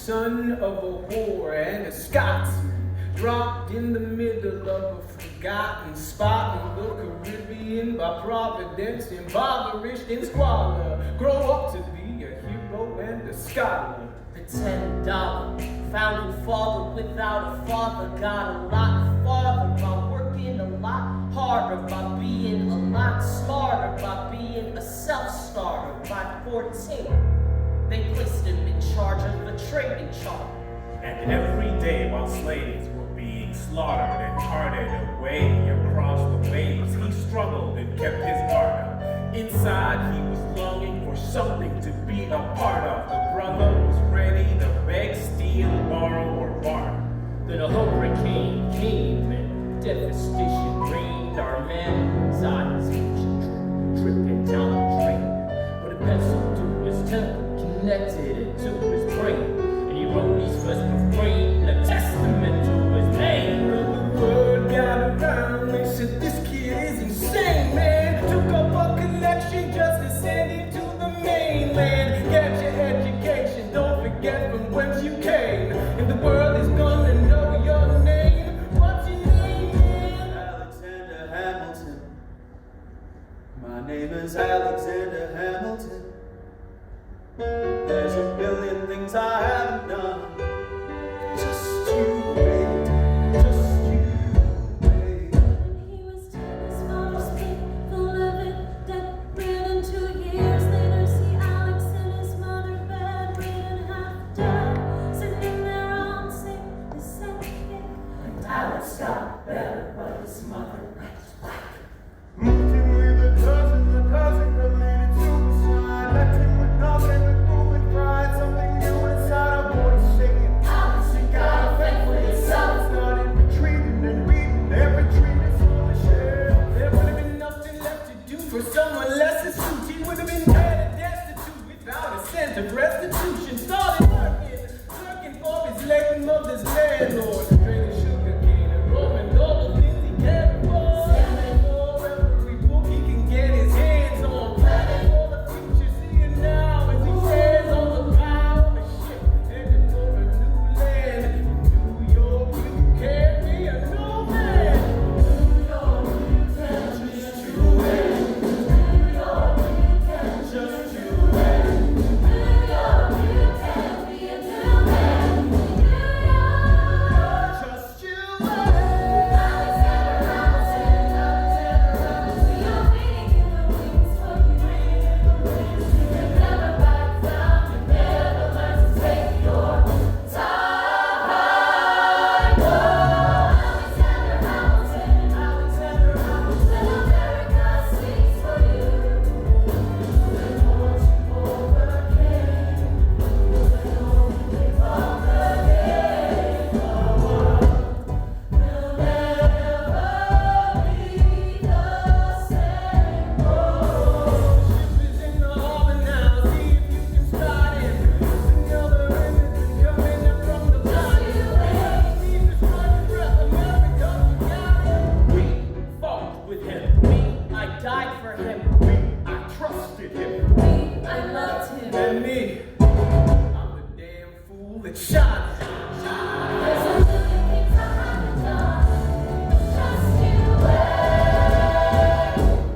son of a whore and a Scotsman, dropped in the middle of a forgotten spot in the Caribbean by providence, impoverished in squalor, grow up to be a hero and a scholar. The $10 founding father without a father got a lot farther by working a lot harder, by being a lot smarter, by being a self-starter. By 14, they placed him in charge of the trading chart. And every day while slaves were being slaughtered and carted away across the waves, he struggled and kept his guard up. Inside he was longing for something to be a part of. The brother was ready to beg, steal, borrow, or barter. Then a hurricane came and devastation reigned. Our man's eyes dripping down the drain. With a pencil to his temple, connected it to his brain. And he wrote his first refrain, a testament to his name. When the word got around, they said this kid is insane, man. Took up a collection just to send it to the mainland. Get your education, don't forget from whence you came. And the world is gonna know your name. What's your name, man? Alexander Hamilton. My name is Alexander Hamilton. There's a billion things I haven't done. Just you wait, just you wait. He was 10, his father's pig, full of it, dead within 2 years. Later, see Alex and his mother bedridden, half dead, sitting there on sick, the sick. And Alex got better, but his mother went whack. Moved him with a cousin committed suicide. Left him with nothing but moving pride. Something new inside a voice singing. Alex, you gotta think for yourself. Started retreating and reading every treatise on the shelf. There would have been nothing left to do for someone less astute. He would have been dead and destitute without a sense of restitution. Started lurking for his late mother's landlord. Trading sugar cane and rolling all the things he can't afford. Selling for every book he can get his hands on. Planning for the future, seeing now as he stands on the bow of a ship, headed for a new land. In New York, you can't be a no man. New York, you can't just you wait. New York, you can't just you wait. New York, you can't be a new man. New York, Just you Alexander Hamilton, we are waiting in the wings for you. You never back down, you never learn to take your time. Alexander Hamilton, America sings for you. The Lord you overcame, the Lord you conquered the world. Will never be the same. ship is in the harbor now. See if you can start it. The other end is coming up from the bottom. Leave the strike breath, America, we got it. We fought with him. I died for him. I trusted him. I loved him. And me, I'm the damn fool that shot him. There's a million things I haven't done. Just you wait.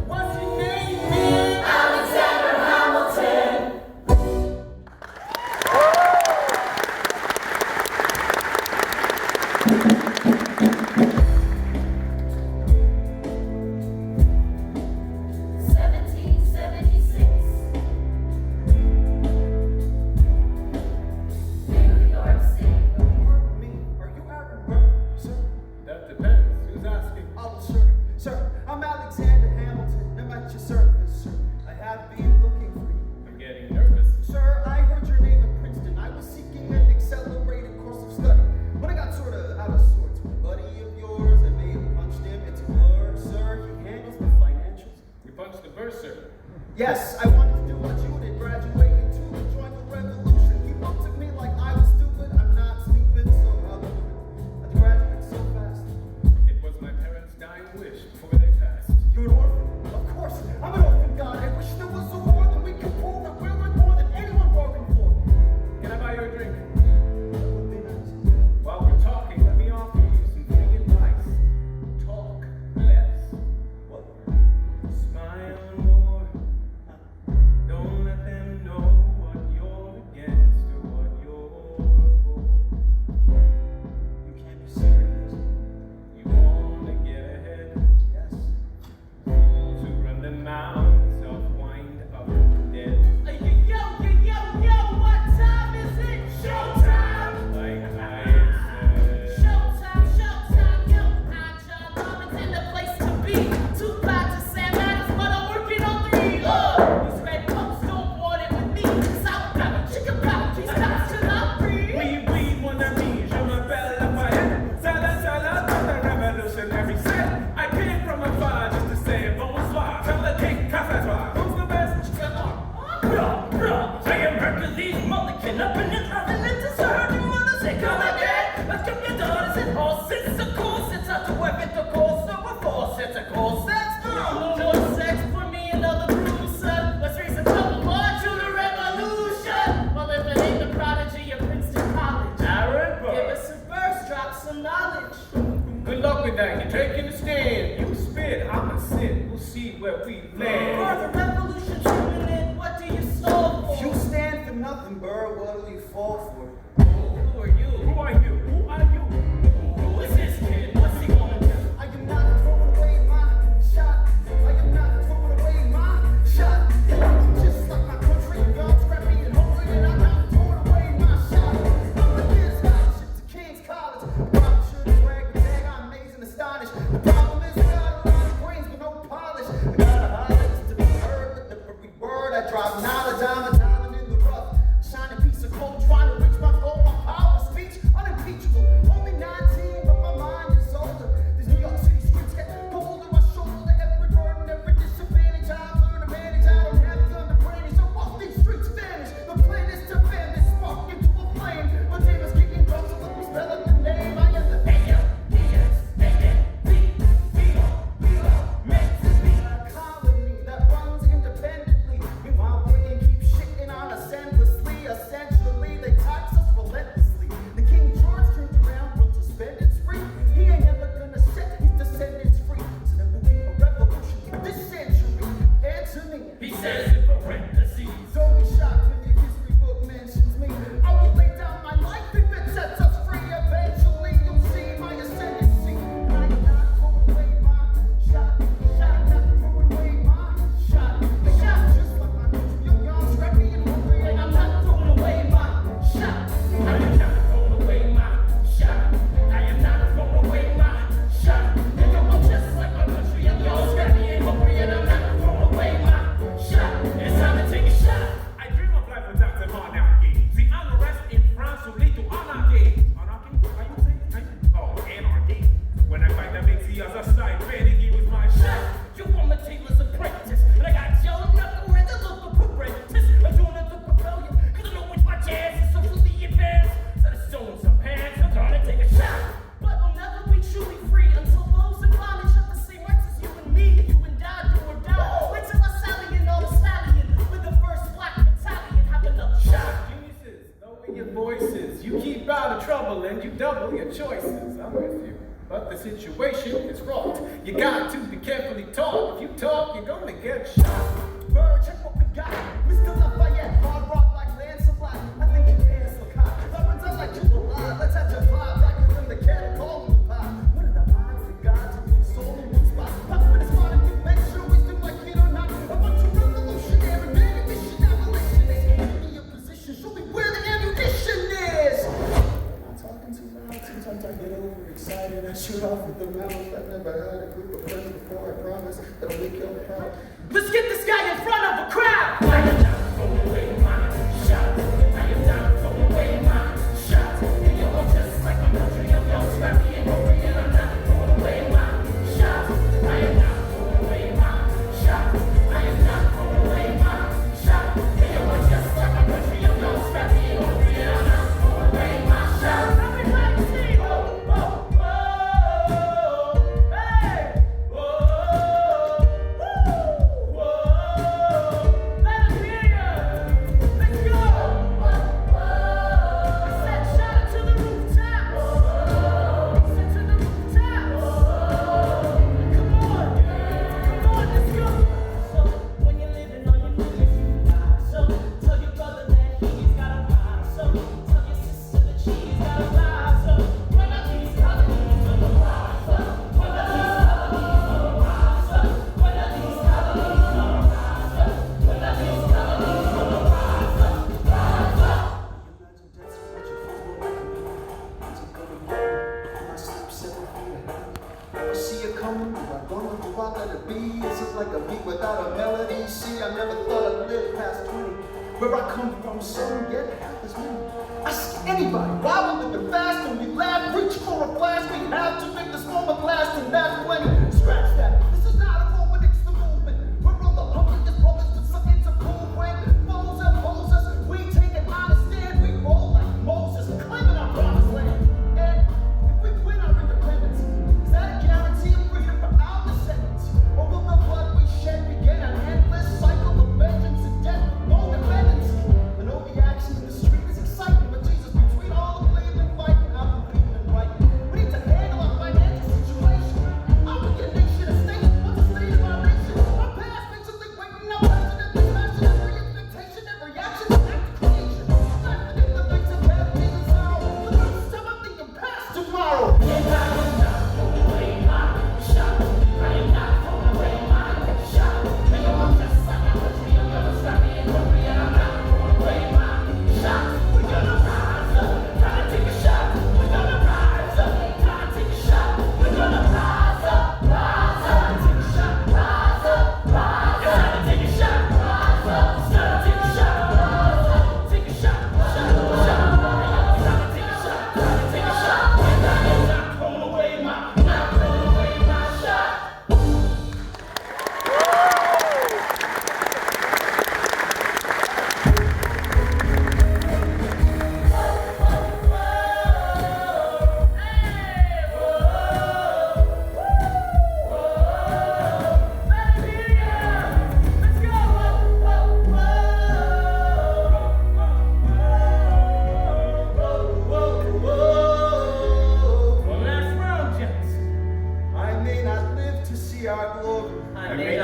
What's your name, man? Alexander Hamilton. New York City. Pardon me, are you Aaron Burke, sir? That depends. Who's asking? Oh, sir, I'm Alexander Hamilton. I'm at your service, sir. I have been looking for you. I'm getting nervous. Sir, I heard your name at Princeton. I was seeking an accelerated course of study. But I got sort of out of sorts with a buddy of yours. I may have punched him. It's a blur, sir. He handles the financials. You punched the bursar. Yes, I wanted to do what you did. Graduate into and join the revolution. He looked at me like I was stupid. I'm not stupid, so I'll do it. I'd graduate so fast. It was my parents' dying wish before they passed. You're an orphan? Of course. I'm an orphan, God. I wish there was a war that we could prove that we're worth more than anyone bargained for. Can I buy you a drink? sin. We'll see where we land. For the revolution's imminent, what do you stand for? You stand for nothing, Bird. What do you fall for? Who are you? Who are you? Who are you? Who is this kid? What's he gonna do? I am not throwing away my shot. I am not throwing away my shot. Just like my country, y'all scrappy and hungry, and I'm not throwing away my shot. I'm the kid's scholarship to King's College. Probably should brag the bag, I'm amazed and astonished. The problem is I got a lot of brains but no polish. I got a highlights to be heard with every word. I drop knowledge, I'm a diamond in the rough. Shining piece of coal, trying to reach my goal. My power speech, unimpeachable. Only 19, but my mind is older. These New York City streets get cold on my shoulder. Every burden, every disadvantage, I learn to manage. I don't have a gun to brandish. So walk these streets vanish. The plan is to fan this spark into a flame. My name is kicking drums, so let me spell out the name. I am the colony that runs independently. Meanwhile, we keep shitting on us endlessly. Essentially, they tax us relentlessly. The King George turned around, runs a spending spree. He ain't never gonna set his descendants free. So there will be a revolution in this century. Answer me. He says in parentheses. Don't be shocked when your history book mentions me. I will lay down my life if it sets us free. Eventually, you'll see my ascendancy. And I am not throwing away my shot. I'm not throwing away my shot. Just like my country, young, young, scrappy, and hungry. And I'm not throwing away my shot. I am not throwing away my shot. I am not throwing away my shot. And I'm just like my country, I'm young, scrappy, and hungry, and I'm not throwing away my shot. It's time to take a shot. I dream of life without the monarchy. The unrest in France will lead to anarchy. Anarchy? Are you saying? Oh, anarchy. When I fight the Mixie as a side, Benny was my shot. You want my tailor's apprentice, and I got Joe Knuckle and the local apprentice. I'm doing it to propel you, cause I know which my jazz is socially advanced. So the stones some pants, I'm gonna take a shot. But we'll never be truly free until those in bondage have the same rights as you and me. You and I do or die. Wait till I stallion on the stallion with the first black battalion have another shot. Geniuses, lower your voices. You keep out of trouble and you double your choices. I'm with you. But the situation is fraught. You got to be carefully taught. If you talk, you're gonna get shot. Bird, check what we got. Mr. Lafayette, hard rock like land supply. I think your pants look hot. Weapons are like you alive. Let's have your vibe back in the kettle, call them the pie. What are the odds that God to put soul in one spot? Pop with his mind, you make sure wisdom like it or not. A bunch of revolutionary ammunition, abolitionist. Give me your position, show me where the ammunition is. I'm not talking too loud. Sometimes I get overexcited. I shoot off with the mouth. I've never had a group of friends before. I promise that I'll make you proud. Let's get this guy in front of a crowd. I am not throwing away my shot. I am not throwing away my shot. And you're just like my country, I'm young, scrappy, and hungry, and I'm not throwing away my shot. I am not throwing away my shot. I am not throwing away my shot. And you're just like my country, I'm young, scrappy, and hungry, and I'm not throwing away my shot. Everybody sing, oh, oh, oh, hey, whoa, whoa, let us hear ya. Let's go. I said shout it to the rooftops. Shout to the rooftops. Come on, let's go. So when you're living on your knees, you lie. So tell your brother that he's got a rise. So tell your sister that she's got a rise. So when I these colonies on the rise. So when I these colonies on the rise. So when I these colonies on the rise. So when I these colonies on the rise. Imagine that's what you feel like me. It's a good one. My sleep 7 feet ahead. I see it coming, but I don't know what let it be. It's just like a beat without a melody. See, I never thought I'd live past 20. Where I come from, some get half as many. Ask anybody why we living fast and we laugh, reach for a blast. We have to make this moment last, and that's plenty. Scratch that. This is not a moment, it's the movement. We're all the hungriest brothers with something to prove. When foes oppose us, we take an honest stand. We roll like Moses, claiming our promised land. And if we win our independence, is that a guarantee of freedom for our descendants? Or will the blood we shed begin an endless cycle of vengeance and death with no defendants? I know the action in the street is exciting, but Jesus, between all the bleeding and fighting, I'm bleeding and right. We need to handle our financial situation.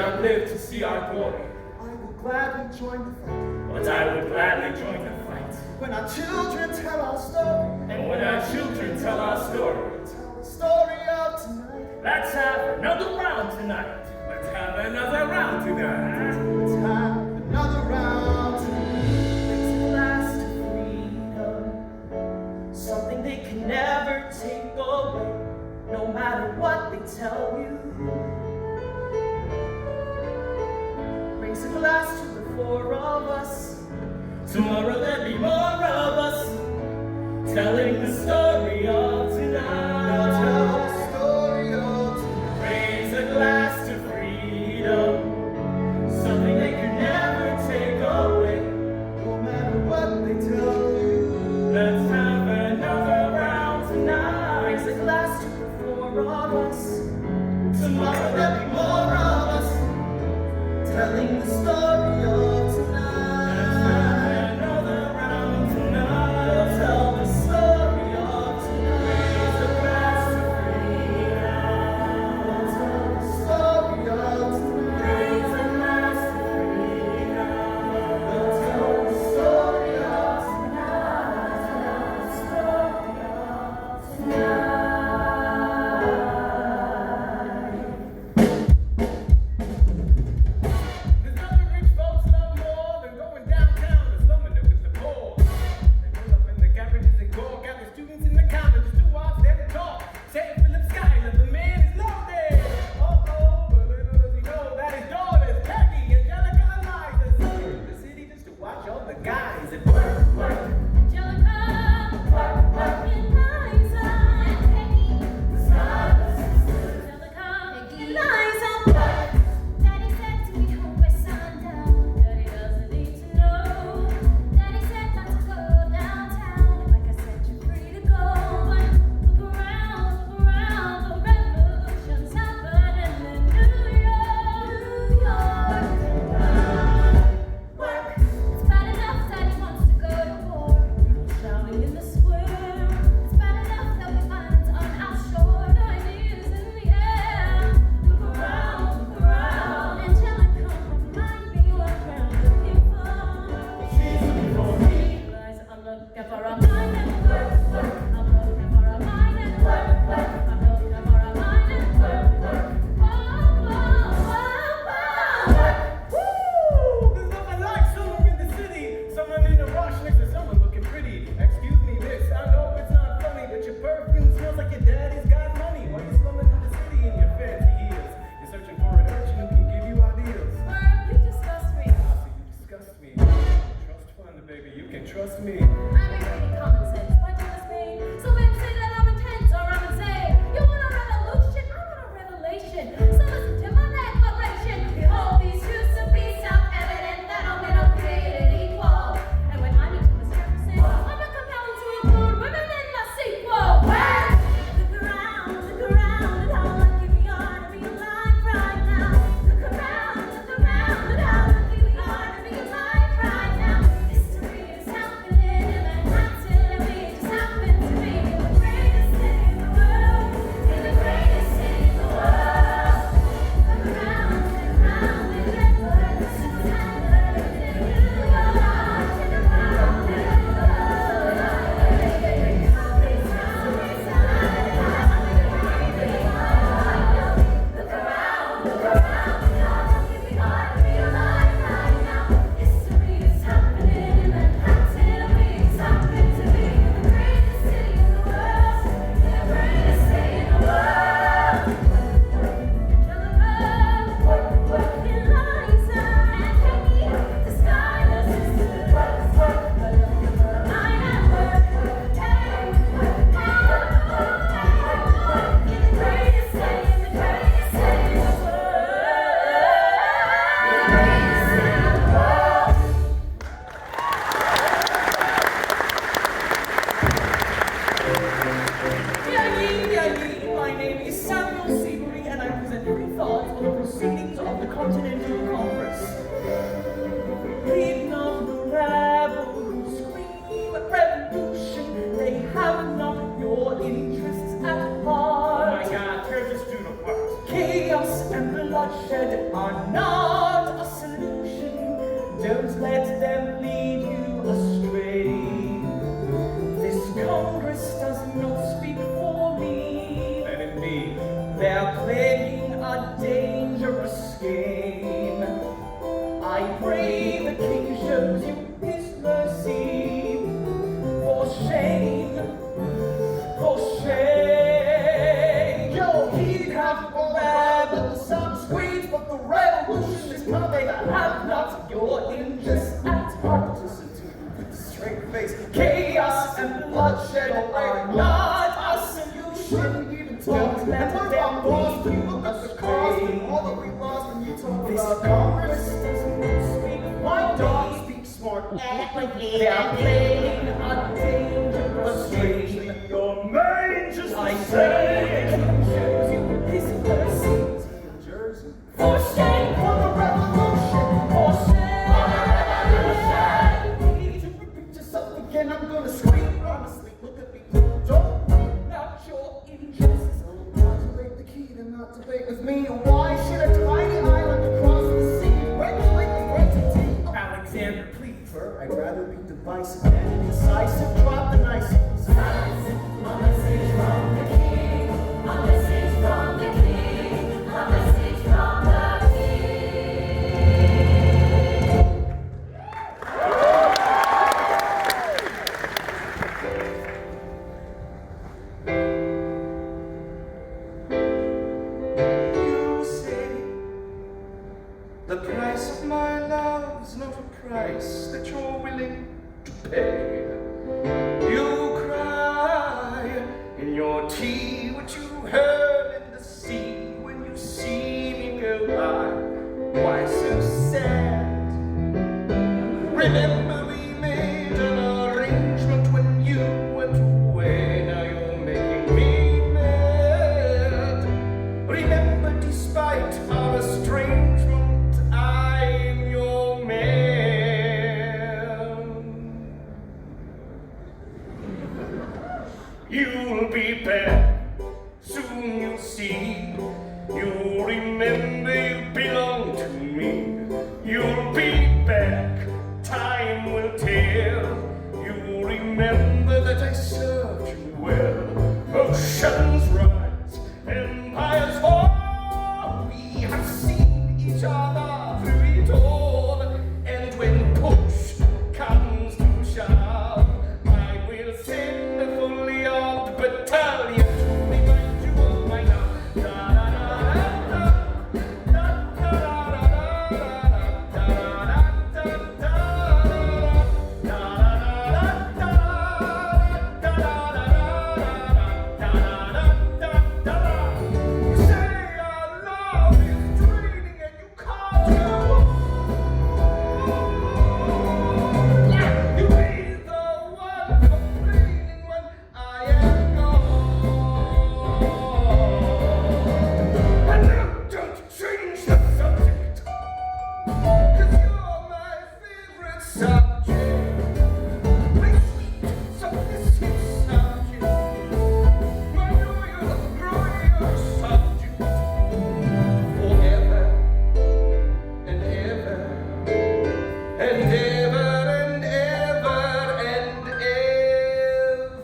not live to see our glory. I will gladly join the fight. But I would gladly join the fight. When our children tell our story, And when our children tell our story, tell the story of tonight. let's have another round tonight. Let's have another round tonight. Let's have another round tonight. It's a glass to freedom, something they can never take away, no matter what they tell you. Raise a glass to the four of us. Tomorrow there'll be more of us telling the story of tonight. Tell the story of tonight. Raise a glass to freedom, something they can never take away. No matter what they tell you. Let's have another round tonight. Raise a glass to the four of us. Tomorrow there'll be more of us Telling the story of tonight. Let's have another round tonight. We'll tell the story of tonight. Raise a glass to freedom. We'll tell the story of tonight. Raise a glass to freedom. We'll tell the story of tonight. Tell the story of tonight. There's nothing rich folks love more than going downtown and slumming it with the poor. They pull up in the garages and go, got the students in the colleges to watch them talk. Say Philip Schuyler, the man is loaded. Uh-oh, but little does he know that his daughters, Peggy, Angelica, Eliza, serve the city just to watch all the guys at work, work. Angelica, Eliza, and Peggy, the Scarlet Sisters. Angelica, Eliza. Daddy said to be home by sundown. Daddy doesn't need to know. Daddy said not to go downtown. Like I said, you're free to go. But look around, the revolution's happening in New York. Work. It's bad enough Daddy wants to go to war. People shouting in the square. It's bad enough that we violence on our shore. Ideas in the air. Look around. Angelica, remind me what we're looking for. She's looking for me. Guys, I'm looking for a mind and work. I'm looking for a mind and work. I'm looking for a mind and work. Woo! There's nothing like summer in the city. Someone in a rush next to someone looking pretty. Excuse me, miss, I know it's not funny, but your perfume smells like your daddy's got money. Why you slumming in the city in your fancy heels? You're searching for an urchin who can give you ideas. You disgust me. Ah, so you disgust me. Trust fund, baby, you can trust me. I'm reading common sense. Why trust me? So men say that I'm intense or I'm insane. You want a revolution? I want a revelation. So listen to my declaration. Behold, these truths to be self-evident that all men are created equal. And when I meet Thomas Jefferson, I'm not compelled to include women in my sequel. Look around at how lucky we are to be alive right now. Look around at how lucky we are to be alive right now. History is happening in Manhattan, and we just happen to be in the greatest city in the world. In the greatest city in the world. Look around and let the revolution happen in New York. Look around Look around at how lucky we are to be alive right now. History is happening in Manhattan, and we just happen to be in the greatest city in the world. In the greatest city in the world. Angelica, Eliza, and Peggy, the Schuyler Sisters. We're looking for a mind at work. Hey, in the greatest city, in the greatest city in the world. In the greatest city in the world. My name is Samuel Seabury, and I present free thoughts on the proceedings of the Continental Congress. Read not the rabble who scream at revolution. They have not your interests at Oh heart. my God, tear this dude apart. Chaos and bloodshed are not Don't let them lead you astray. This Congress does not speak for me. Let it be. They're playing a dangerous game. I pray the king shows you his mercy. For shame, for shame. Yo, he'd have all bad, but the sound squeeze, but the revolution is coming. They have not your interests at heart. Listen to me with a straight face. Chaos and bloodshed are not a solution. Shouldn't even Don't talk. let And what them about Boston? lead you Look at the cost and all that we lost when you talk about Congress. My dog speaks smart. They are playing a dangerous game. Your majesty. I pray the king shows you his mercy. In Jersey. For shame, For the revolution. for shame. Need to repeat yourself again. I'm gonna scream. Honestly, look at me. Don't Not your interests. not debate the key to not debate with me. Why should a tiny island across the sea regulate the entity? Alexander, please. I'd rather be divisive than incisive. Drop the niceties. You say the price of my love's not a price that you're willing to pay. You cry in your tea what you heard in the sea when you see me go by. Why so sad? Remember we made an arrangement when you went away. Now you're making me mad. Remember, despite our estrangement, I'm your man. You'll be back, soon you'll see. You'll remember you belong to me. You'll be back, time will tell. You'll remember that I served you well. Oceans rise, empires fall. We have seen each other through it all. And when push comes to shove, I will send a fully armed battalion to remind you of my love. You say our love is draining and you can't go on. You be the one complaining when I am gone. And now don't change the subject, 'cause you're my favorite subject. My sweet, submissive subject. My loyal subject. Forever and ever and ever and ever and ever.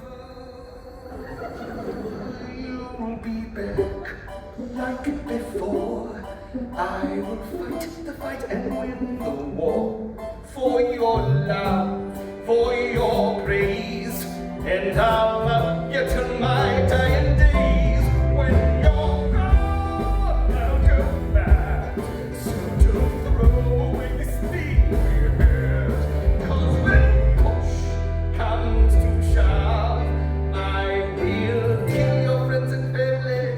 You'll be back like before. I will fight the fight and win the war. For your love, for your praise, and I'll love you till my dying days. When you're gone, I'll go back. So don't throw away this thing we had. 'Cause when push comes to shove, I will kill your friends and family.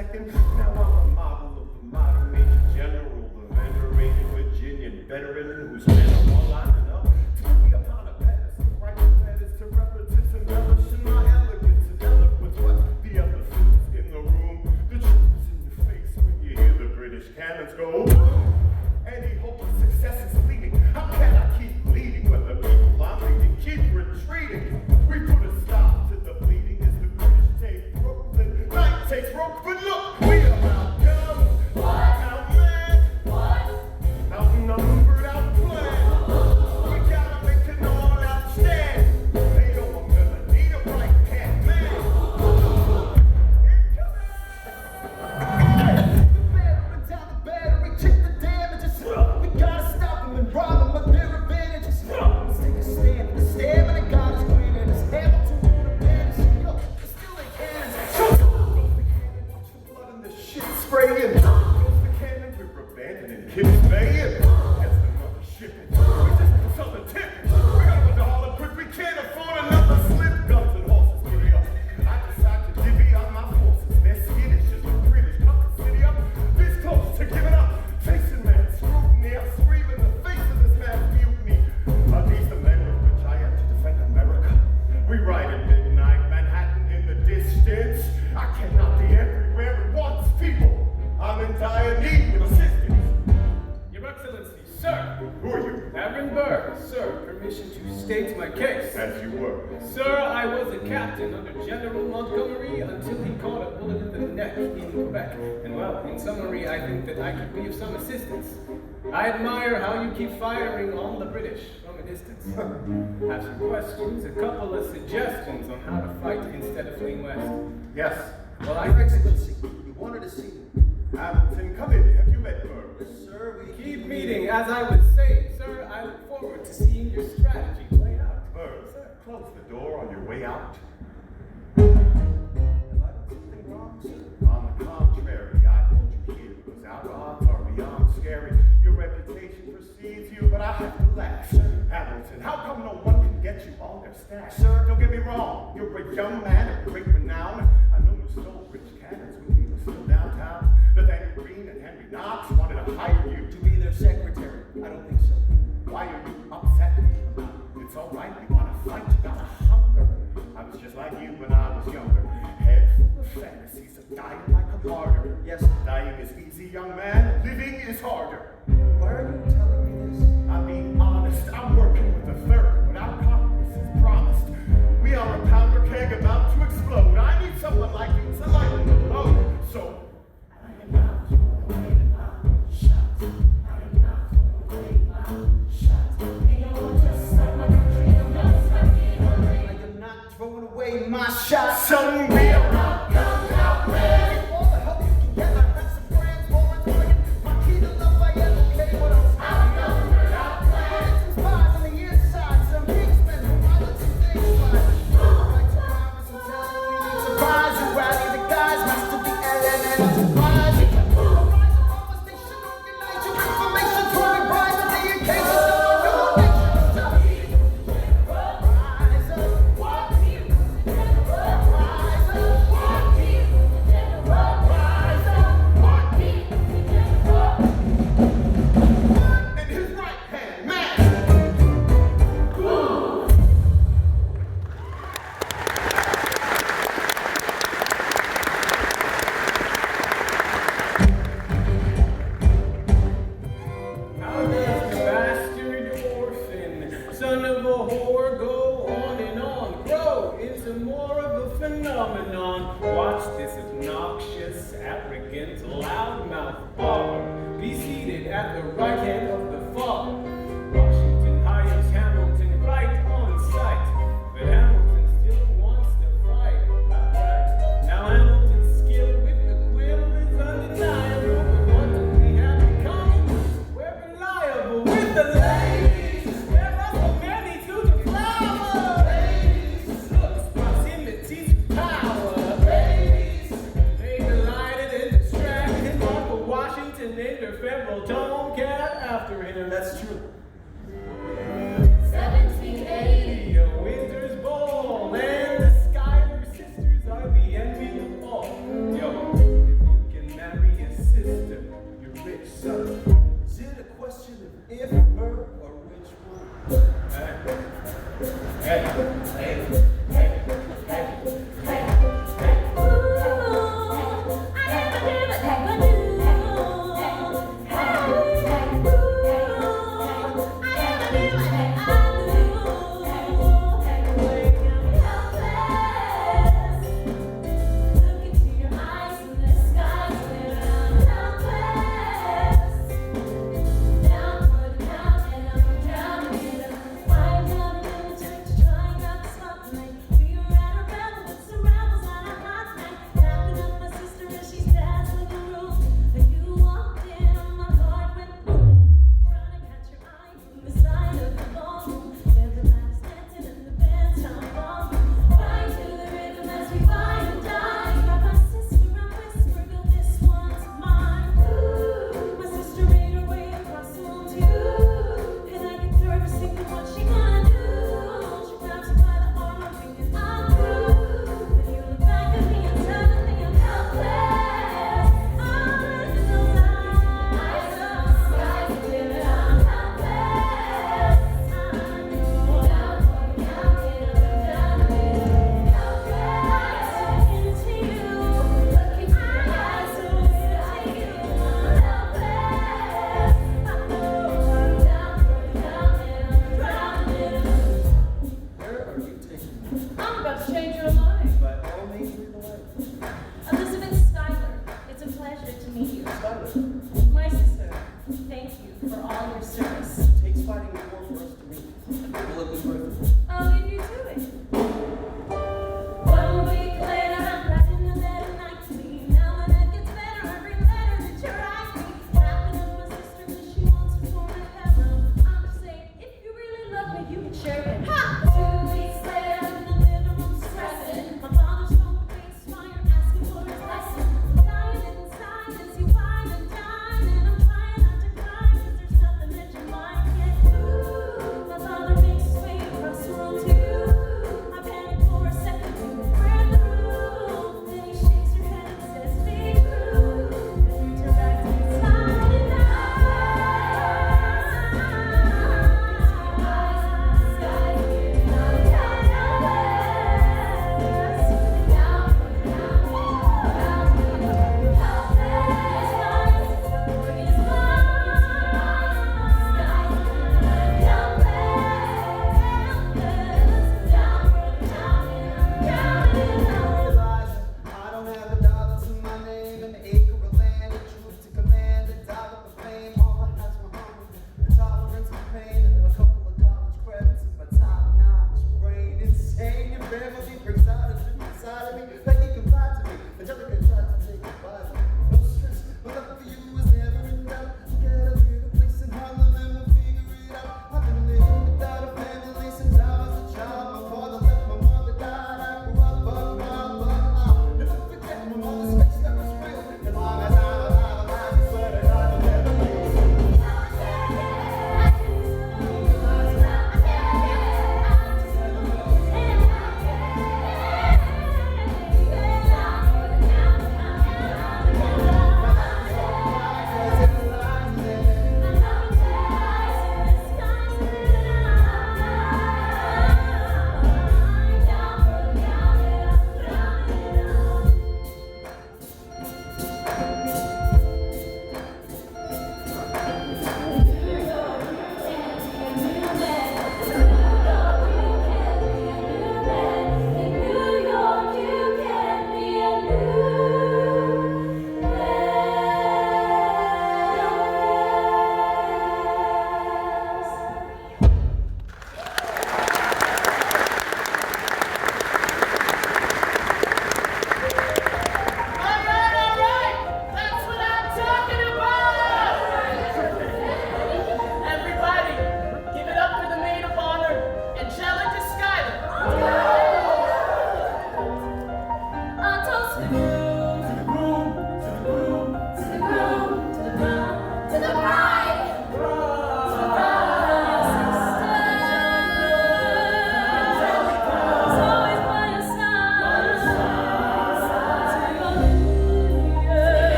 second. Now I'm a model of the modern Major General, the venerated Virginian veteran who's been a one line enough to put me upon a pedestal, write letters to relatives and relishing my elegance and eloquence. But the other fools in the room, the truth is in your face when you hear the British cannons go boom. Any hope of success is fleeting. How can I keep bleeding when the people I'm leading keep retreating? We put a stop to the bleeding as the British take Brooklyn. Night takes rope, but look, we are outgunned, outmanned, outnumbered, outplanned. We gotta make an all-out stand. They know I'm gonna need a right-hand man. Incoming! Down the battery, check the damages. We gotta stop them and rob them of their advantages. Let's take a stand for the stand when the God is granted us. Hamilton won't abandon us. Yo, still they cannons. Goes the cannon, watch the blood and the shit spraying. Goes the cannon, we're abandoning kids baying. As the mothership we just saw the tip. We gotta go to Harlem quick, we can't afford another slip. Guns and horses, giddy up. I decide to divvy up my forces. They're skittish as the British cut the city up. This close to giving up. Facing mad scrutiny, I'm screaming in the face of this mass mutiny. Are these the men with which I am to defend America? We ride at midnight, Manhattan in the distance. I cannot be everywhere at once, people. I'm in dire need of assistance. Your Excellency, sir. Who are you? Aaron Burr, sir. Permission to state my case. As you were. Sir, I was a captain under General Montgomery until he caught a bullet in the neck in Quebec. And well, in summary, I think that I could be of some assistance. I admire how you keep firing on the British from a distance. Have some questions, a couple of suggestions on how to fight instead of fleeing west. Yes. Well, Your Excellency, you wanted to see me. Hamilton, come in. Have you met Burr? Yes, sir, we keep meeting. As I was saying, sir, I look forward to seeing your strategy play out. Burr, close the door on your way out. Have I done something wrong, sir? On the contrary, I told you here because our odds are beyond scary. Your reputation precedes you, but I have to laugh. Hamilton, how come no one can get you on their stack? Sir, don't get me wrong. You're a young man of great renown. I know you stole rich cannons when we were still downtown. Nathaniel Green and Henry Knox wanted to hire you to be their secretary. I don't think so. Why are you upset? It's all right. You want to fight. You got a hunger. I was just like you when I was younger. Head full of fantasies of dying like a martyr. Yes. Dying is easy, young man. Living is harder. Why are you telling me this? I'm being honest. I'm working with the third. What our Congress has promised. We are a powder keg about to explode. I need someone like you to lighten the load. So. Throwing away my shot. Son, we are not gunned out, man. All the help you can get. I got some friends, Lawrence Morgan. My key to love, I am okay. What else? Outnumbered, outplanned. Some spies on the inside. Some big spend for violence and things like. Like to promise and tell you we need surprise. You rally the guys, master the LN and surprise. You can pull a rise above us. They should organize your information. Throwing rise at the occasion. Washington named her federal tomcat after him. That's true.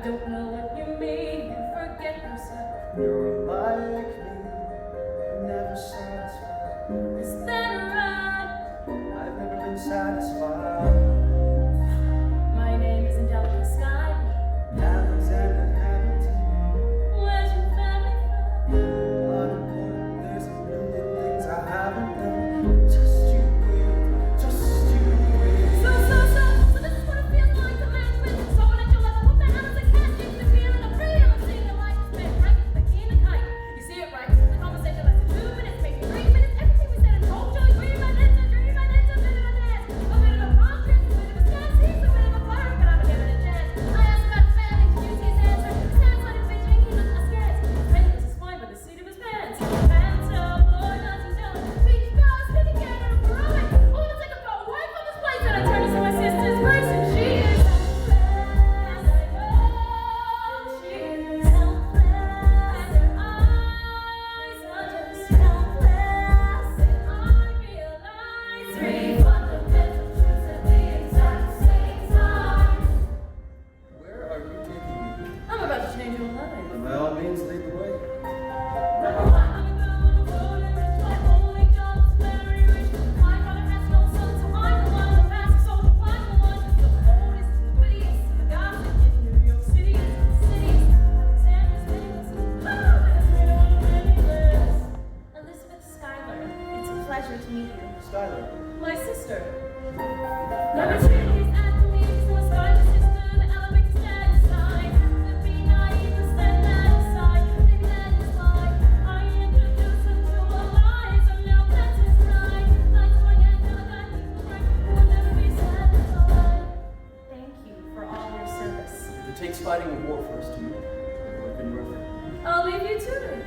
don't know what you mean. You forget yourself. You're like me, never satisfied. Is that right? I've never been satisfied. My name is Angelica Sky. Alexander Hamilton. Where's your family from? Unimportant, there's a million things I haven't done. Just you wait, just you wait. So this is what it feels like to match with someone at your level. What the hell is a cat? It's the feeling of freedom of seeing your life spent right the key in the kite. You see it right? The conversation lasted 2 minutes, maybe 3 minutes. Everything we said in whole show. Dream my dance, a bit of a dance, a bit of a palm trip, a bit of a stance. He's a bit of a flirt, but I'm giving it a chance. I asked about the family, did you see his answer? His hands started fidgeting, he looked askance. His face was fine by the seat of his pants. Pants up, Lord, nothing done. Beach bars, hitting at her bride. All of a sudden, I got away from this place, and I turned to see my sister's face, and she is helpless. I know she is helpless. Her eyes are just helpless. And I realize 3 fundamental truths at the exact same time. Where are you taking me? I'm about to change your life. By all means, lead the way. Number 1, I'm gonna vote and rich. My only job is very rich. My father has no son, so I'm the one. The massive soldier, I'm the one. The oldest, the wittiest, the gossip in New York City is the city's. Alexander's famous. There's no meaningless. Elizabeth Schuyler, it's a pleasure to meet you. Skylar. My sister. Number 2 is at the meetings, no Schuyler sister. The elevator stand aside. The be naive, the stand that aside. Maybe that is why I introduce him to a lies. I'm now that's his right. Lights going out, till I got people right. We'll never be satisfied. Thank you for all your service. If it takes fighting a war for us to meet, it would have been worth it. I'll leave you to it.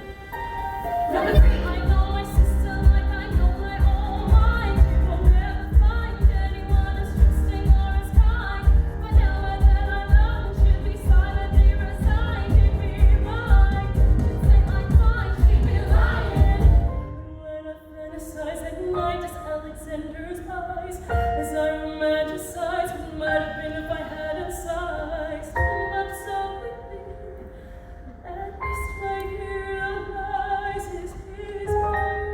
Number 3, I know my sister like I know my own mind. You will never find anyone as trusting or as kind. But now that I know, should be silently resigned. Keep me mine. Say I'm fine, keep me lying. When I fantasize at night, as Alexander's eyes, as I romanticize what might have been if I hadn't sized. But so quickly. At least right here lies his heart.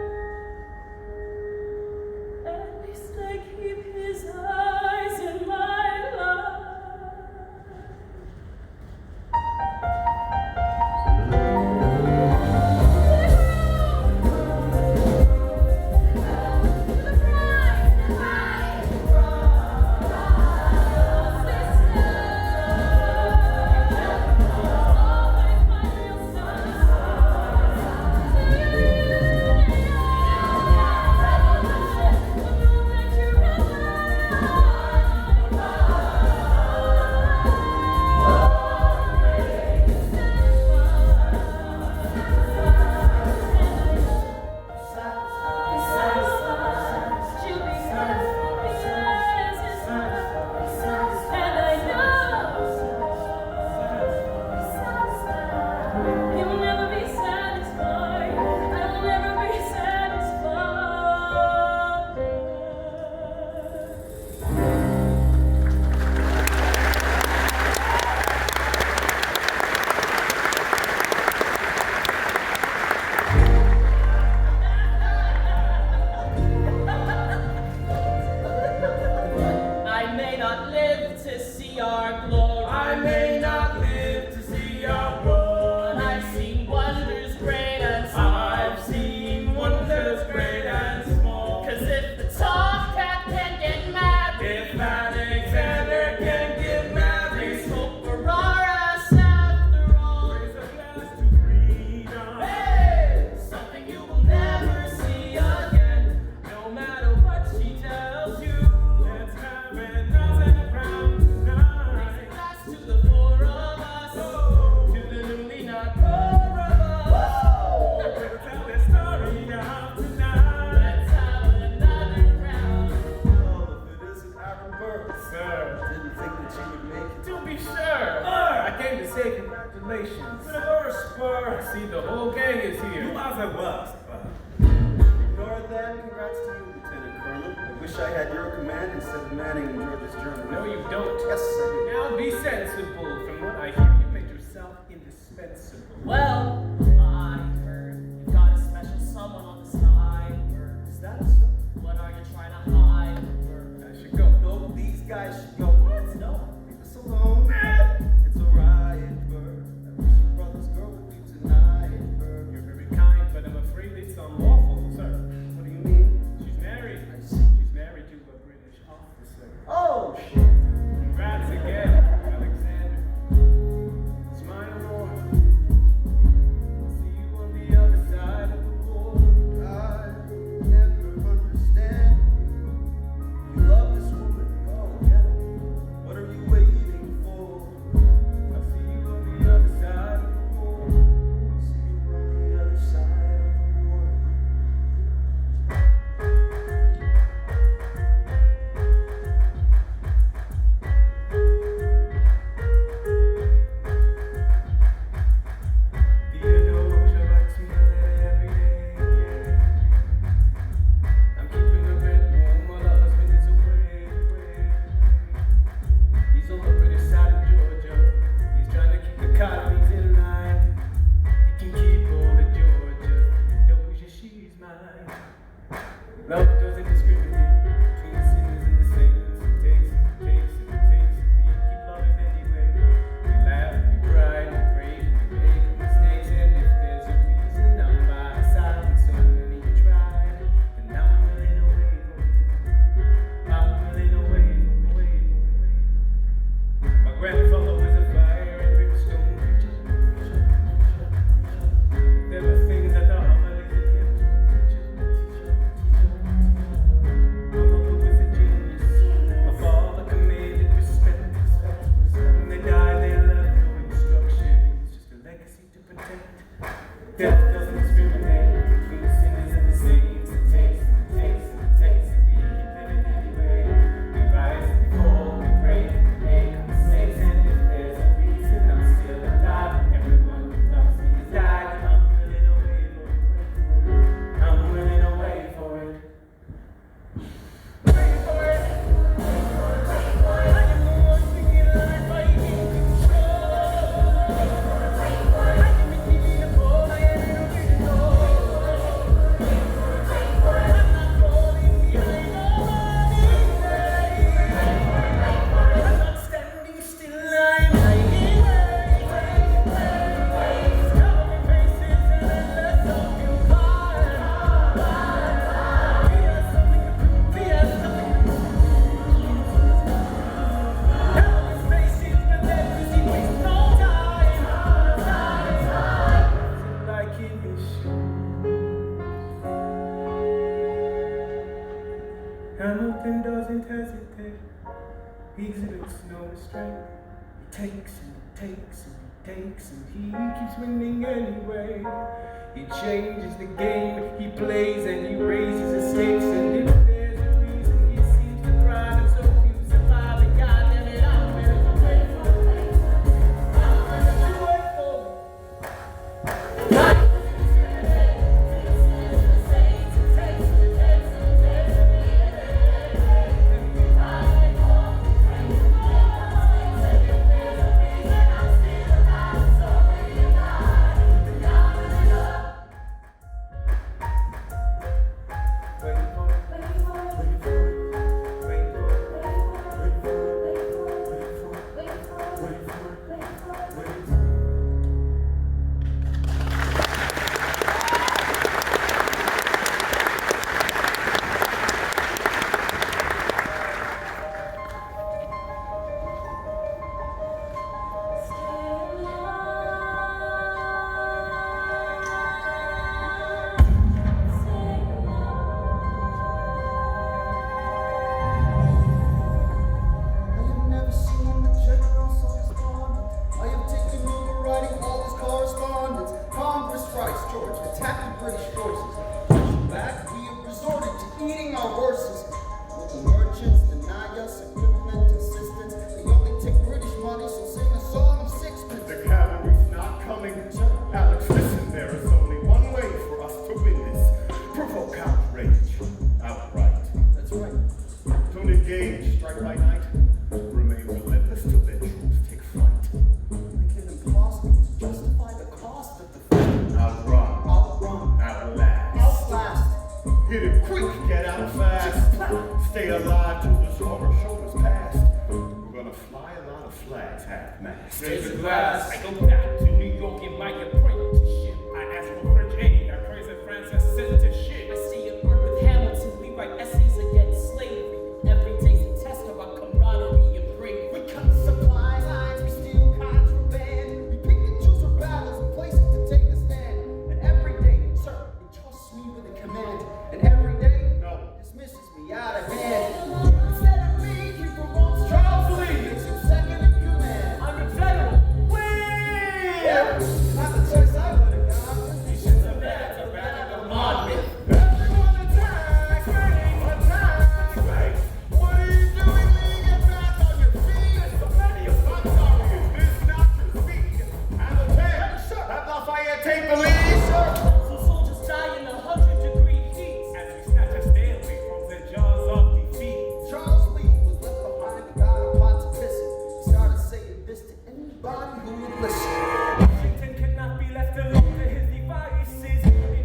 At least I keep his eyes in my life. Congratulations. Spur. See, the whole gang is here. You might as well. Ignore that. Congrats to you, Lieutenant Colonel. I wish I had your command instead of manning and George's journal. No, you don't. Yes, I do. Now be sensible. From what I hear, you may indispensable. Well, I heard you got a special someone on the side. Is that so? What are you trying to hide? I should go. No, these guys should go. What? No. Leave us alone. It's alright, Bird. I wish your brother's girl with you tonight, Bird. You're very kind, but I'm afraid it's unlawful, sir. What do you mean? She's married. I see. She's married to a British officer. Oh, shit. Congrats again, Alexander. Smile more. I'll see you on the other side of the wall. I never understand you. You love this woman, go get her. What are you waiting for? I'll see you on the other side of the wall. See you on the other side of the war. Theodore, you like to know that every day. I'm keeping the bed warm while the husband is away. He's on the British side of Georgia. He's trying to keep the colonies in line. He can keep all of Georgia. Doja, she's mine. Love doesn't discriminate between sinners and the saints. It takes it, it takes it, it takes it. We keep loving anyway. We laugh, we cry, we pray, we make mistakes. And if there's a reason, I'm by her side when so many tried. And I'm willing to wait for it. I'm willing to wait for it. My grandfather was a fire and brimstone preacher. There were things that the homilies in him to teach. My mother was a genius. My father commanded respect. When they died, they left no instruction. It's just a legacy to protect. Death doesn't discriminate between the sinners and the saints. It takes it, it takes it, it takes it. We keep living anyway. We rise, we fall, we pray, we make mistakes. And if there's a reason, I'm still alive. Everyone who loves me has died. I'm willing to wait for it. I'm willing to wait for it. Wait for it. I am the one thinking life, I am in control. I can make me the ball, I am in control. I'm not falling behind nobody. I'm not standing still, I'm hiding. Covering faces and endless open fire. We have something to prove, we have something to prove. Covering faces, but they're busy, waste no time. Like in his Hamilton doesn't hesitate. He exhibits no restraint. He takes and he takes and he takes and he keeps winning anyway. He changes the game he plays and he raises the stakes. And if there's a reason he seems to thrive and so few survive, and goddamn it, I'm ready to wait for it. I'm ready to wait for it. Wait for it. Hit it quick, get out fast. Stay alive till this horror show is past. We're gonna fly a lot of flags half-mast. Raise a glass. I go back to New York in my apprenticeship. I ask for French aid. I praise that France has sent to shit. I stay at work with Hamilton. We write essays against slavery. Every day's a test of our camaraderie and bravery. We cut supply lines, we steal contraband. We pick and choose our battles and places to take a stand. And every day, sir, he trusts me with a command. And every day, No. dismisses me out of hand. Instead of me, he promotes Charles Lee. It's his second in command. I'm a general. Yeah, not the choice I would have gone. You should have been a radical Monmouth. Everyone attack! Attack! What are you doing when you get back on your feet? I'm sorry, is this not your speed? Hamilton, have Lafayette take the lead? Some soldiers die in 100-degree heat. As we snatch a Stanley from the jaws of defeat. Charles Lee was left behind the god of pontificate. He started saying this to anybody who would listen. Washington cannot be left alone to his devices.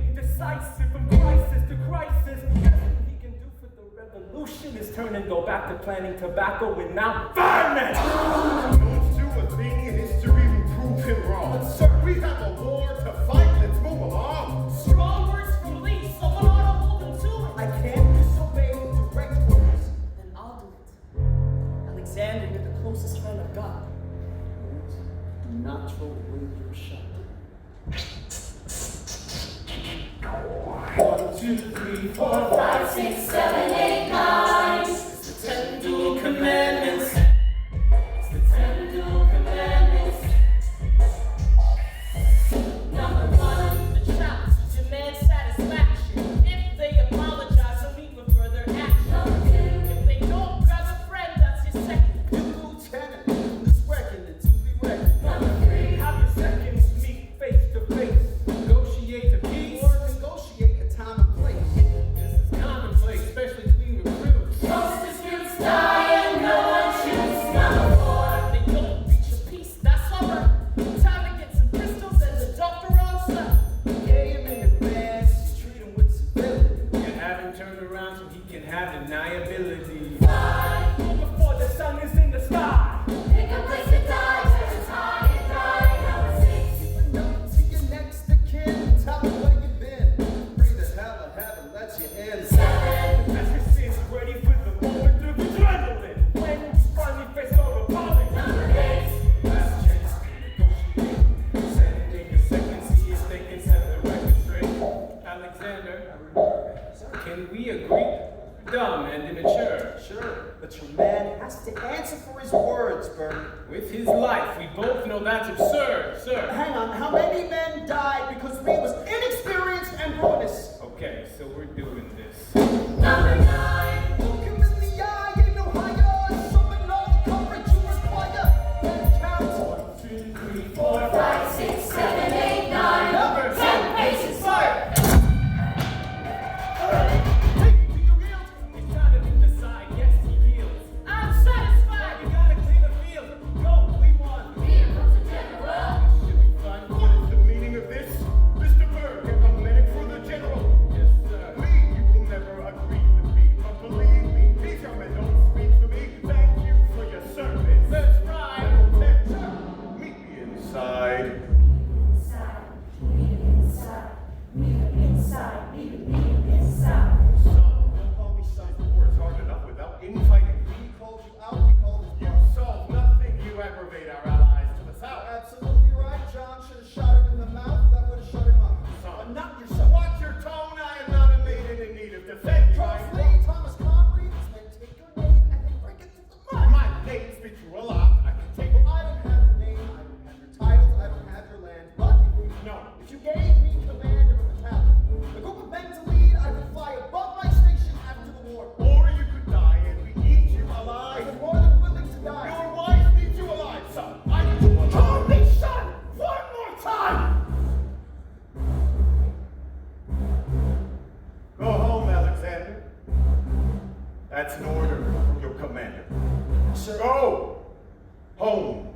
Indecisive from crisis to crisis. Nothing he can do for the revolution is turn and go back to planting tobacco and now firemen. Don't do a thing in history to prove him wrong. But sir, we have a war to fight. Let's move along. Strong words from Lee. Someone ought to hold him to it. I can't disobey direct orders. Then I'll do it. Alexander, you're the closest friend of God. Do not throw away your shot. 1, 2, 3, 4, 5, 6, 7, 8, 9. It's the 10 dual commandments. It's the 10 dual commandments. Number 1, the challenge demands satisfaction. If they apologize, they'll meet with further action. If they don't grab a friend, that's your second. Lieutenant, this reckoning to be reckoned. Number 3, Have your seconds meet face to face. negotiate the peace. Or negotiate a time and place. This is commonplace, especially between recruits. Most disputes die and no one shoots. Number 4, they don't reach a peace. That's alright. Time to get some pistols and the doctor on stuff. Pay him in advance, you treat him with civility. You have him turned around so he can have deniability. Before the sun is in the sky. Pick a place to die, where it's high and dry. Number 6. Give a note to your next of kin, tell him where you've been. Pray that heaven lets you in. 7. As your sins ready for the moment of adrenaline. When you finally face our appalling. Number 8. Last chance to negotiate. Sending a second, see if they can set the record straight. Alexander, can we agree? Dumb and immature. Sure, but your man has to answer for his words, Bert. With his life, we both know that's absurd, sir. Hang on, how many men died because Lee was inexperienced and ruinous? Okay, so we're doing this. Number 9. Look him in the eye, ain't no higher. Summon all the courage you require. Then count. 1, 2, 3, 4, 4, 5, 6, 7, 8, 9. Number 10 paces. fire! Hey, do you yield? He shot him in the side, yes, he yields. I'm satisfied! We gotta clean the field. Go, we won. Vehicles in general. Should be fun. What is the meaning of this? Mr. Berg, a medic for the general. Yes, sir. Lee, you will never agree with me, but believe me, these young men don't speak for me. Thank you for your service. Let's ride. Hamilton, meet me inside. Inside. Meet him inside. Meet him inside. Meet him inside. Son, don't call me son. The war is hard enough without infighting. He called you out, we called him You out. solve nothing. You aggravate our allies to the south. Absolutely right, John should have shot him in the mouth. That would have shut him up. Son, But not yourself. watch your tone. I am not a maiden in need of defense. Charles Lee, Thomas Connery, these men take your name and they break it to the mud. My name speaks for a lot. I can take Well, I don't have your name, I don't have your titles, I don't have your land, but No. if you gave me command of a battalion, a group of men to lead, I would fly above my station after the war. Or you could die and we eat you I alive. am more than willing to die. Your wife needs you alive, son. I need you alive. Call me son one more time. Go home, Alexander. That's an order from your commander. Sir. Go home.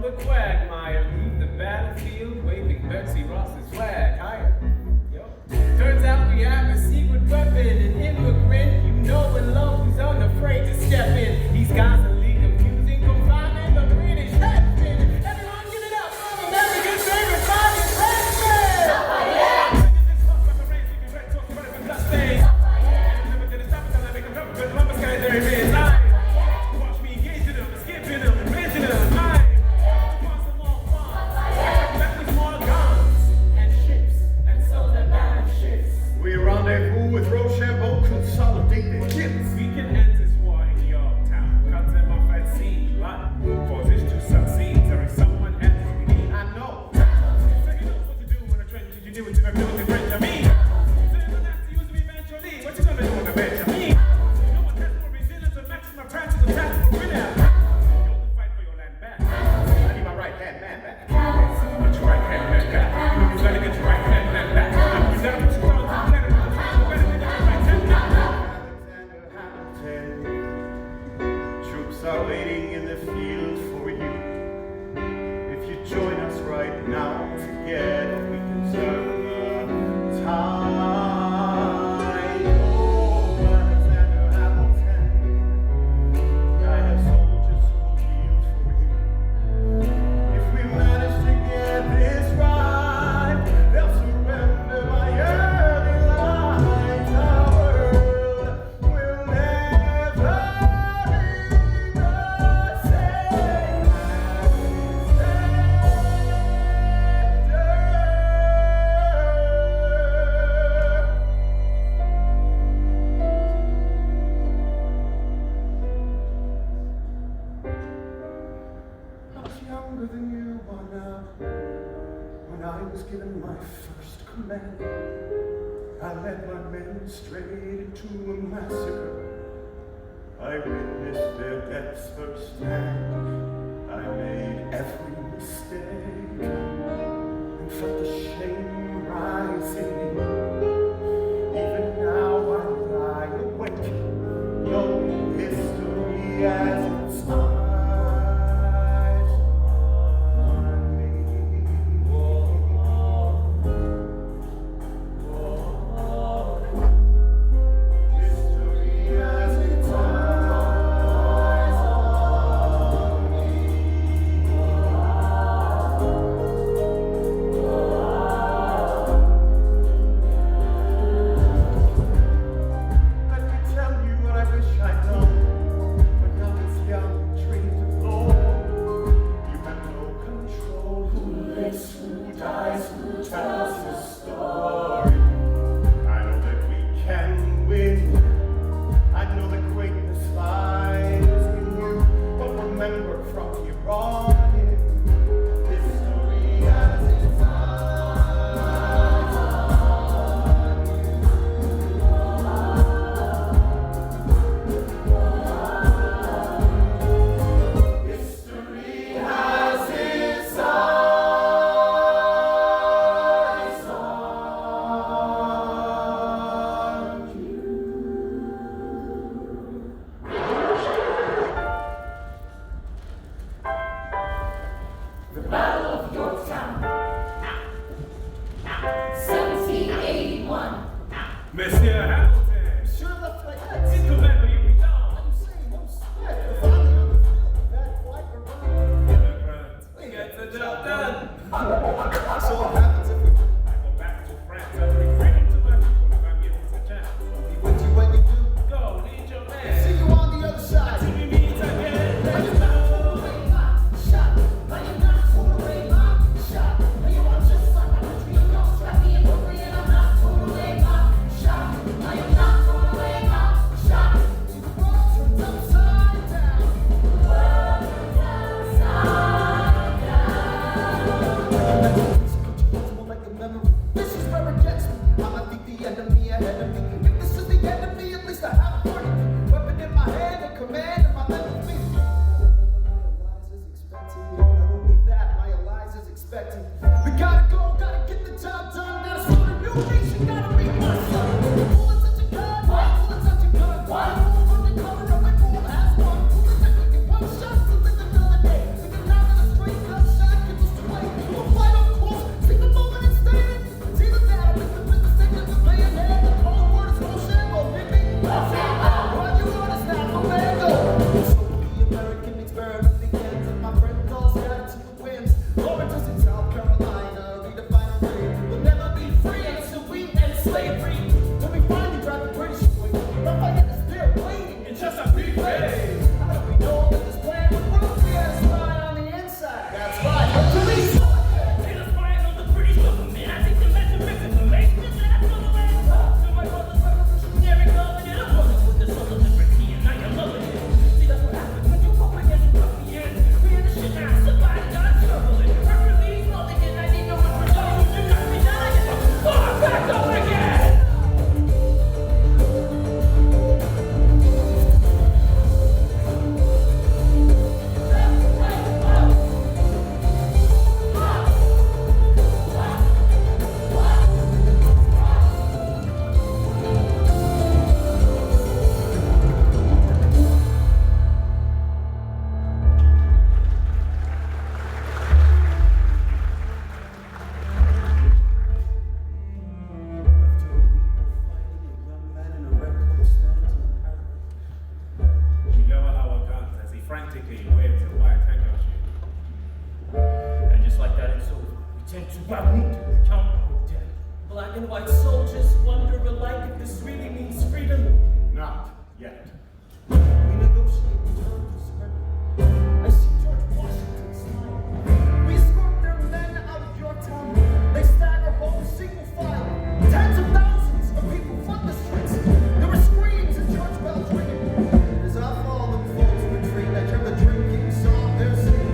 the quagmire, leave the battlefield waving Betsy Ross's flag higher. Turns out we have a secret weapon, an immigrant you know and love who's unafraid to step in. These guys are league amusing, confining the British headman. Everyone give it up for America's favorite finest headman! Watch me engaging them, skipping them, mentioning them. Want some more fun? Back with more guns and ships, and so the battleships. We rendezvous with Rochambeau, consolidate the hits. We can end this war in Yorktown, cut them off at sea. But for this to succeed, there is someone else we need. I know. So you know what to do when a trench engineer with the ability to French. I mean, so you're gonna have to use me eventually. What you gonna do on the bench? I mean, no one has more resilience and maximum practical task for winner. You have to fight for your land back. I need my right hand man back. Get your right hand man back. You gotta get your right hand man back. You gotta put your thumb down. You gotta get your right hand man back. Alexander Hamilton, troops are waiting in the field for you. If you join us right now, together we can turn the tide. Oh, Alexander Hamilton, I have soldiers who will yield for you. If we manage to get this right, they'll surrender my early life. Our world will never be the same I was younger than you are now. When I was given my first command, I led my men straight into a massacre. I witnessed their deaths firsthand. I made every mistake and felt the shame rise in me. Even now I lie awake, knowing history as its eyes on me. History as its eyes on Let me tell you what I wish I'd known when I was young. sensuality to count our debt. Black and white soldiers wonder alike if this really means freedom. Not yet. We negotiate terms of surrender. I see George Washington smile. We escort their men out of Yorktown. They stagger home single file. Tens of thousands of people flood the streets. There were screams and church bells ringing. And as I follow them folks retreat, I hear the drinking song they're singing.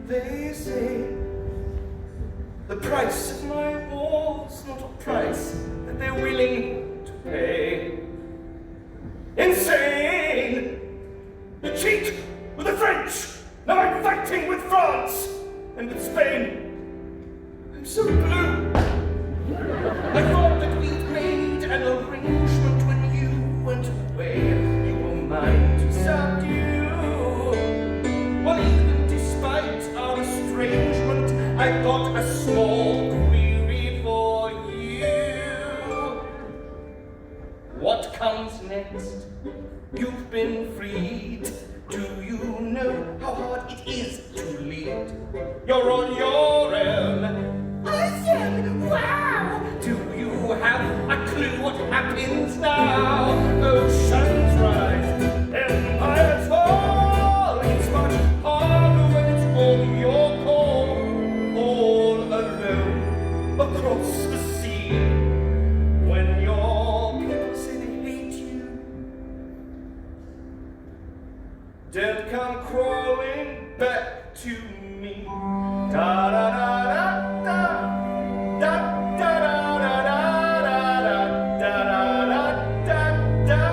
They say the price of my war's not a price that they're willing to pay. Insane! You cheat with the French! Now I'm fighting with France and with Spain. I'm so blue. I thought that we'd made an arrangement when you went away. You were mine to subdue. Well, even despite our estrangement, I've got a small query for you. What comes next? You've been freed. Do you know how hard it is to lead? You're on your own. I said, wow! Do you have a clue what happens now? Oceans rise, empires fall. It's much harder when it's all your call. All alone across the sea. When your people say they hate you, don't come crawling back to me. Da da da da da. Da da da da da da da da da da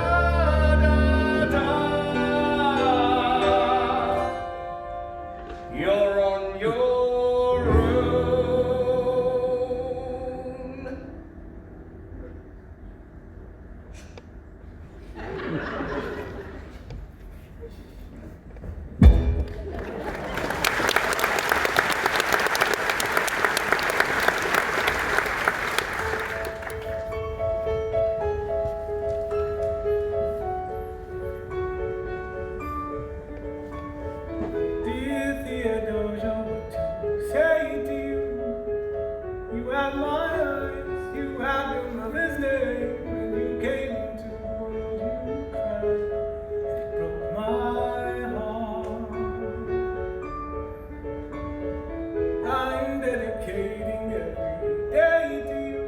da. You're on your own. Dear Theodosia, what to say to you? You have my eyes, you have your mother's name. When you came into the world, you cried, and it broke my heart. I'm dedicating every day to you.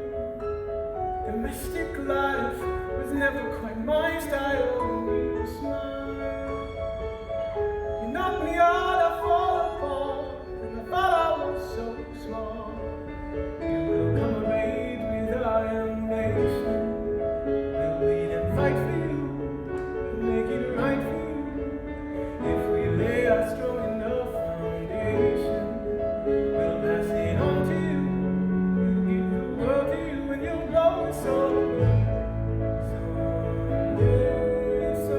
Domestic life was never quite my style. When you smile, you knock me out, I fall apart, and I thought I was so small. You will come of age with our young nation. We'll lead and fight for you, and make it right for you. If we lay a strong enough foundation, we'll pass it on to you. We'll give the world to you, and you'll grow it so someday, so.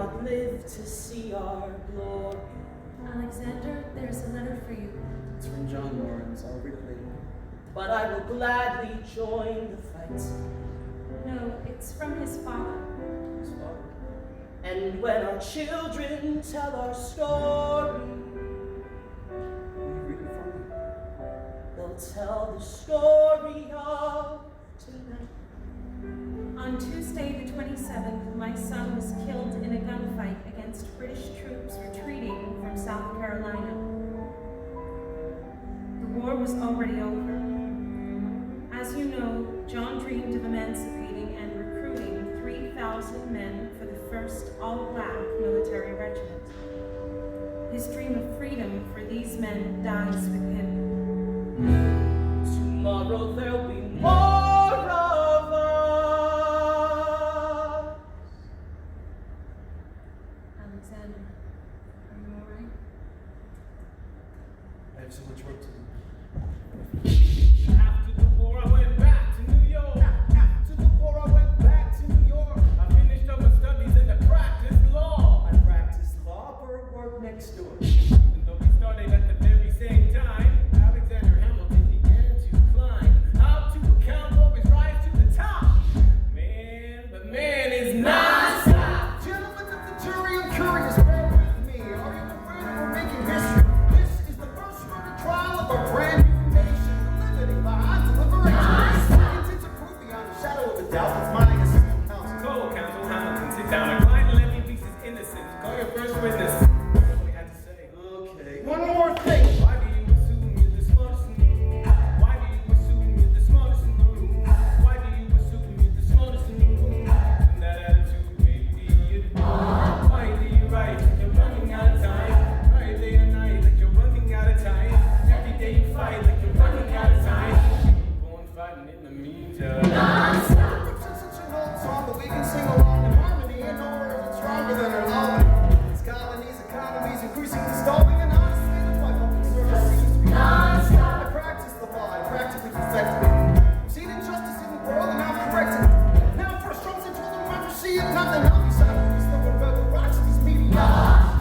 not live to see our glory. Alexander, there's a letter for you. It's from John Lawrence. I'll read it later. But I will gladly join the fight. No, it's from his father. His father. And when our children tell our story, Will you read it for me? they'll tell the story of tonight. On Tuesday the 27th, my son was killed in a gunfight against British troops retreating from South Carolina. The war was already over. As you know, John dreamed of emancipating and recruiting 3,000 men for the first all-black military regiment. His dream of freedom for these men dies with him. Tomorrow there'll be more of us. Alexander, are you all right? I have so much work to do. After the war, I went back to New York. After the war, I went back to New York. I finished up my studies and I practiced law. I practiced law, but work next door. Even though we started at the very same time, Alexander Hamilton began to climb. How to account for his rise to the top? Man, the man is non-stop. Gentlemen of the jury, I'm curious, bear with me. Are you afraid of making history? This is the first murder trial of a brand new nation. The liberty behind deliberation. It's a proof beyond a shadow of a doubt. It's my assistant counsel. Co-counsel Hamilton, sit down. A client levy thinks he's innocent. Call your first witness. That's all he had to say. Okay. One more thing. Why do you assume you're the smartest in the room? Why do you assume you're the smartest in the room? Why do you assume you're the smartest in the room? And that attitude, maybe you do. Why do you write like you're running out of time? Right day and night like you're running out of time. Every day you fight like you're running out of time. Keep on fighting in the meantime. It's such an old song, but we can sing along in harmony. And no words are stronger than our love. It's colonies, economies, increasingly stalling, and honestly, the fight public service seems to be non-stop. I practice the law, I practically perfected it. I've seen injustice in the world, and I'm correcting it. Now, first strong central democracy, and nothing else. We still would rather watch these media.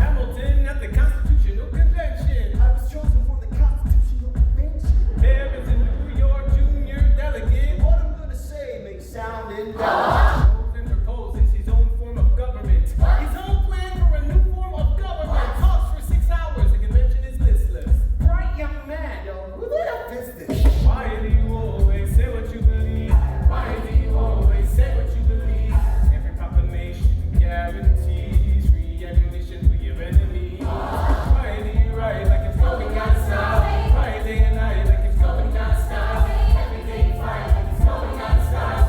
Hamilton at the Constitutional Convention. I was chosen for the Constitutional Convention. There is a New York junior delegate. What I'm gonna say may sound invalid. And proposes his own form of government. His own plan for a new form of government. Talks for 6 hours. The convention is listless. Bright young man, yo, who the hell is this? Why do you always say what you believe? Why do you always say what you believe? Every proclamation guarantees free ammunition for your enemies. Why do you write like it's going outside? Why day and night like it's going outside? Every day you fight like it's going outside.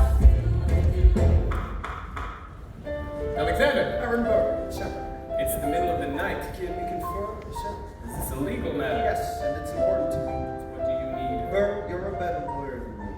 Alexander, Ehrenberg, sir. it's the middle of the night. Can we confirm, sir? Is this a legal matter? Yes, and it's important to me. What do you need? Bert, you're a better lawyer than me.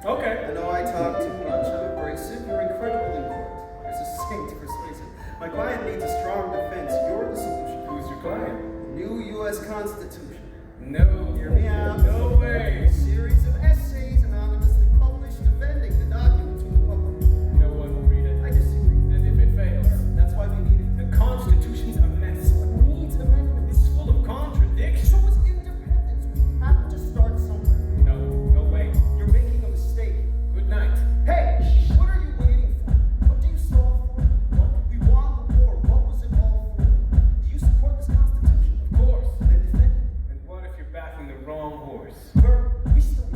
Okay. I know I talk too much, I'm abrasive, you're incredible in court. You're succinct, persuasive. My client needs a strong defense. You're the solution. Who's your client? New U.S. Constitution. No. Hear me out. No way. A series of essays anonymously published defending the document to the public. No one will read it. I disagree. And if it fails, That's why we need it. the Constitution's a mess. It needs amendment. It's full of contradictions. So is independence. We have to start somewhere. No, no way. You're making a mistake. Good night. Hey, what are you waiting for? What do you solve for? What? We won the war. What was it all for? Do you support this Constitution? Of course. Then defend it. And what if you're backing the wrong horse? Bert, we still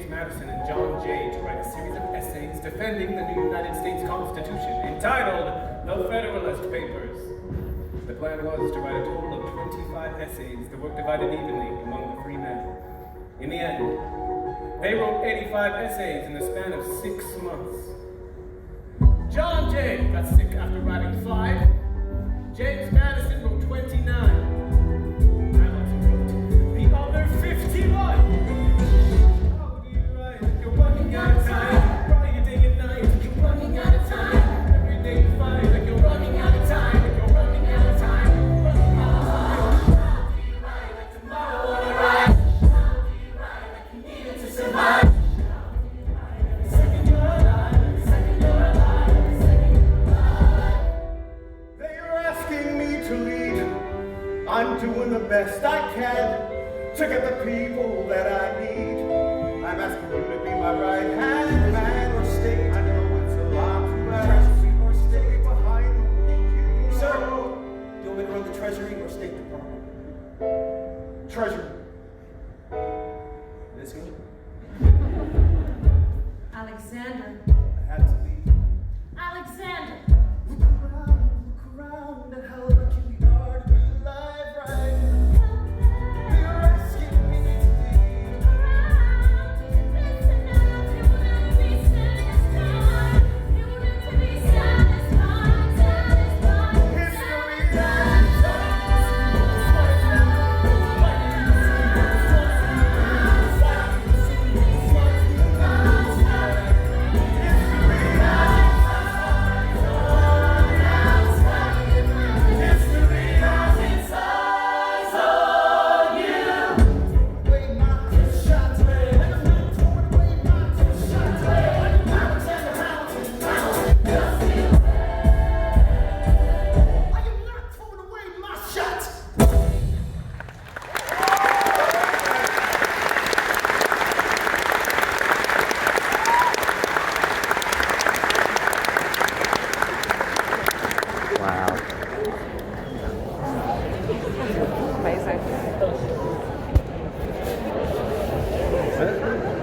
James Madison and John Jay to write a series of essays defending the new United States Constitution entitled The Federalist Papers. The plan was to write a total of 25 essays, the work divided evenly among the three men. In the end, they wrote 85 essays in the span of 6 months. John Jay got sick after writing 5. James Madison wrote 29. Hamilton wrote the other 51. How do you write? You're running out of time.